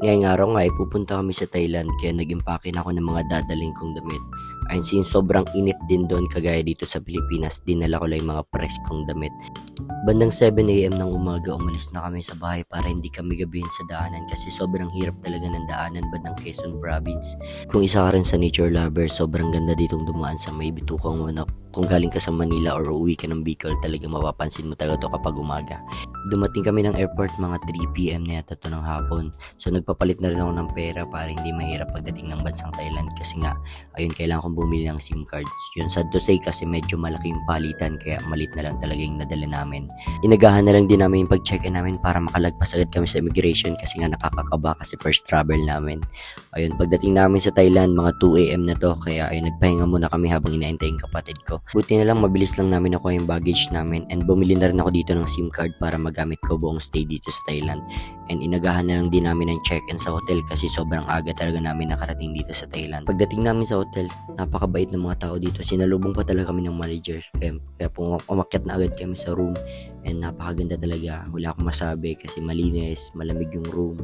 Ngayong araw nga ay pupunta kami sa Thailand kaya nag-impake na ako ng mga dadaling kong damit. Ayun since sobrang init din doon kagaya dito sa Pilipinas, dinala ko lang yung mga preskong damit. Bandang 7 AM ng umaga umalis na kami sa bahay para hindi kami gabihin sa daanan kasi sobrang hirap talaga ng daanan bandang Quezon Province. Kung isa ka rin sa nature lover, sobrang ganda ditong dumaan sa may bitukang manok. Kung galing ka sa Manila or uwi ka ng Bicol, talagang mapapansin mo talaga to kapag umaga. Dumating kami ng airport mga 3 PM na yata to ng hapon. So nagpapalit na rin ako ng pera para hindi mahirap pagdating ng bansang Thailand kasi nga ayun kailangan kong bumili ng SIM cards. Yun sad to say kasi medyo malaki yung palitan kaya malit na lang talaga yung nadala namin. Inagahan na lang din namin yung pag-check-in namin para makalagpas agad kami sa immigration kasi nga nakakakaba kasi first travel namin. Ayun pagdating namin sa Thailand mga 2 AM na to kaya ayun nagpahinga muna kami habang inaantay yung kapatid ko. Buti na lang mabilis lang namin nakuha yung baggage namin and bumili na rin ako dito ng SIM card para magamit ko buong stay dito sa Thailand. And inagahan na lang din namin ng check-in sa hotel kasi sobrang aga talaga namin nakarating dito sa Thailand. Pagdating namin sa hotel, napakabait ng mga tao dito. Sinalubong pa talaga kami ng manager. Kaya umakyat na agad kami sa room and napakaganda talaga. Wala akong masabi kasi malinis, malamig yung room.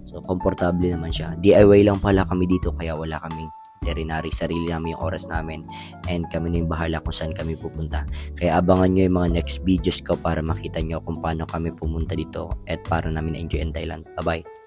So komportable naman siya. DIY lang pala kami dito kaya wala kaming itinerary, sarili namin yung oras namin and kami na yung bahala kung saan kami pupunta. Kaya abangan nyo yung mga next videos ko para makita nyo kung paano kami pumunta dito at para namin enjoy in Thailand. Bye bye!